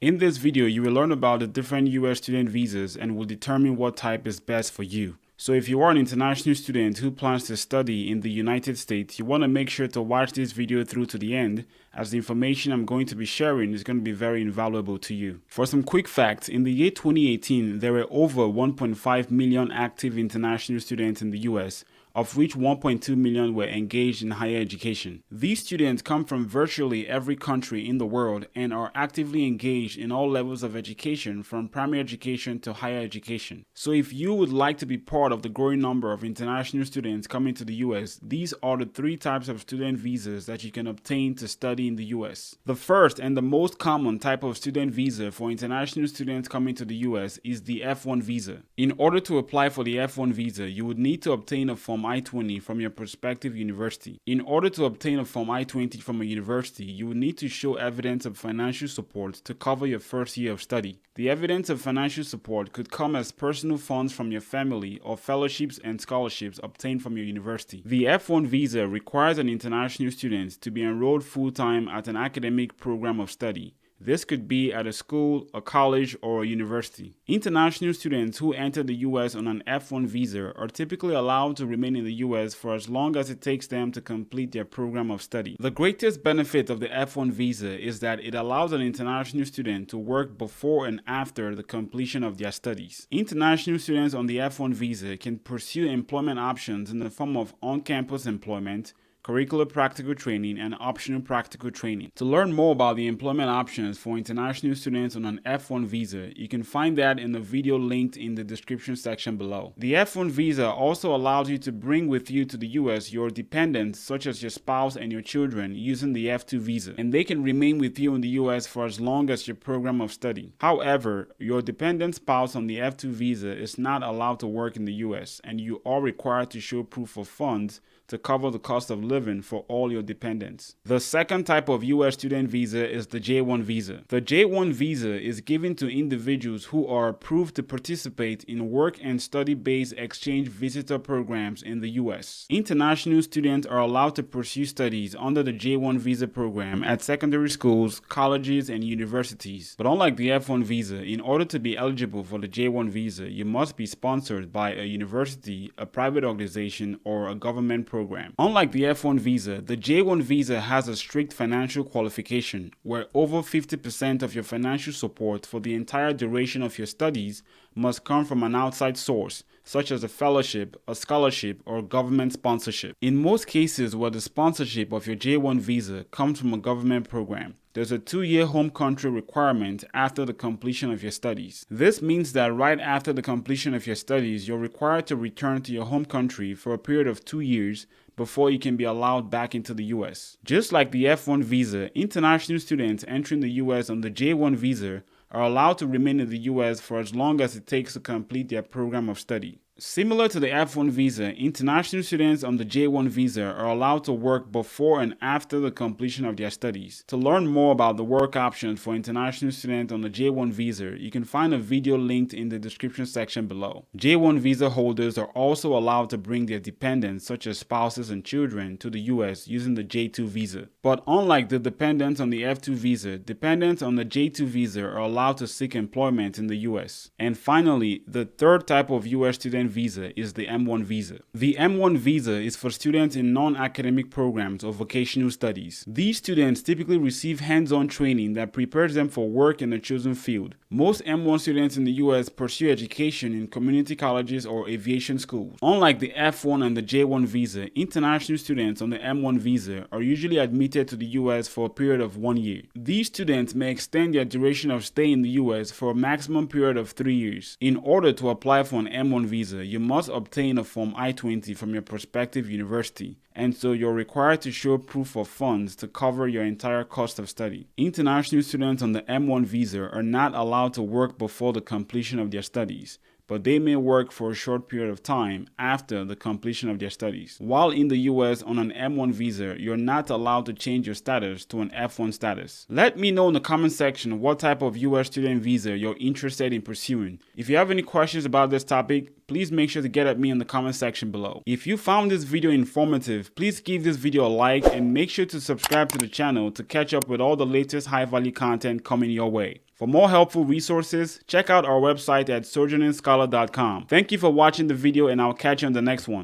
In this video, you will learn about the different US student visas and will determine what type is best for you. So if you are an international student who plans to study in the United States, you want to make sure to watch this video through to the end, as the information I'm going to be sharing is going to be very invaluable to you. For some quick facts, in the year 2018, there were over 1.5 million active international students in the US, of which 1.2 million were engaged in higher education. These students come from virtually every country in the world and are actively engaged in all levels of education, from primary education to higher education. So if you would like to be part of the growing number of international students coming to the US, these are the three types of student visas that you can obtain to study in the US. The first and the most common type of student visa for international students coming to the US is the F1 visa. In order to apply for the F1 visa, you would need to obtain a Form I-20 from your prospective university. In order to obtain a Form I-20 from a university, you would need to show evidence of financial support to cover your first year of study. The evidence of financial support could come as personal funds from your family or fellowships and scholarships obtained from your university. The F1 visa requires an international student to be enrolled full-time at an academic program of study. This could be at a school, a college, or a university. International students who enter the US on an F1 visa are typically allowed to remain in the US for as long as it takes them to complete their program of study. The greatest benefit of the F1 visa is that it allows an international student to work before and after the completion of their studies. International students on the F1 visa can pursue employment options in the form of on-campus employment, curricular practical training, and optional practical training. To learn more about the employment options for international students on an F1 visa, you can find that in the video linked in the description section below. The F1 visa also allows you to bring with you to the US your dependents, such as your spouse and your children, using the F2 visa, and they can remain with you in the US for as long as your program of study. However, your dependent spouse on the F2 visa is not allowed to work in the US, and you are required to show proof of funds to cover the cost of living for all your dependents. The second type of US student visa is the J1 visa. The J1 visa is given to individuals who are approved to participate in work and study-based exchange visitor programs in the US. International students are allowed to pursue studies under the J1 visa program at secondary schools, colleges, and universities. But unlike the F1 visa, in order to be eligible for the J1 visa, you must be sponsored by a university, a private organization, or a government program. Unlike the F1 visa, the J1 visa has a strict financial qualification where over 50% of your financial support for the entire duration of your studies must come from an outside source, such as a fellowship, a scholarship, or government sponsorship. In most cases where the sponsorship of your J1 visa comes from a government program, there's a 2-year home country requirement after the completion of your studies. This means that right after the completion of your studies, you're required to return to your home country for a period of 2 years before you can be allowed back into the US. Just like the F1 visa, international students entering the US on the J1 visa are allowed to remain in the US for as long as it takes to complete their program of study. Similar to the F1 visa, international students on the J1 visa are allowed to work before and after the completion of their studies. To learn more about the work options for international students on the J1 visa, you can find a video linked in the description section below. J1 visa holders are also allowed to bring their dependents, such as spouses and children, to the US using the J2 visa. But unlike the dependents on the F2 visa, dependents on the J2 visa are allowed to seek employment in the US. And finally, the third type of US student visa is the M1 visa. The M1 visa is for students in non-academic programs or vocational studies. These students typically receive hands-on training that prepares them for work in a chosen field. Most M1 students in the US pursue education in community colleges or aviation schools. Unlike the F1 and the J1 visa, international students on the M1 visa are usually admitted to the US for a period of 1 year. These students may extend their duration of stay in the US for a maximum period of 3 years. In order to apply for an M1 visa, you must obtain a Form I-20 from your prospective university, and so you're required to show proof of funds to cover your entire cost of study. International students on the M1 visa are not allowed to work before the completion of their studies, but they may work for a short period of time after the completion of their studies. While in the US on an M1 visa, you're not allowed to change your status to an F1 status. Let me know in the comment section what type of US student visa you're interested in pursuing. If you have any questions about this topic, please make sure to get at me in the comment section below. If you found this video informative, please give this video a like and make sure to subscribe to the channel to catch up with all the latest high-value content coming your way. For more helpful resources, check out our website at sojourningscholar.com. Thank you for watching the video, and I'll catch you on the next one.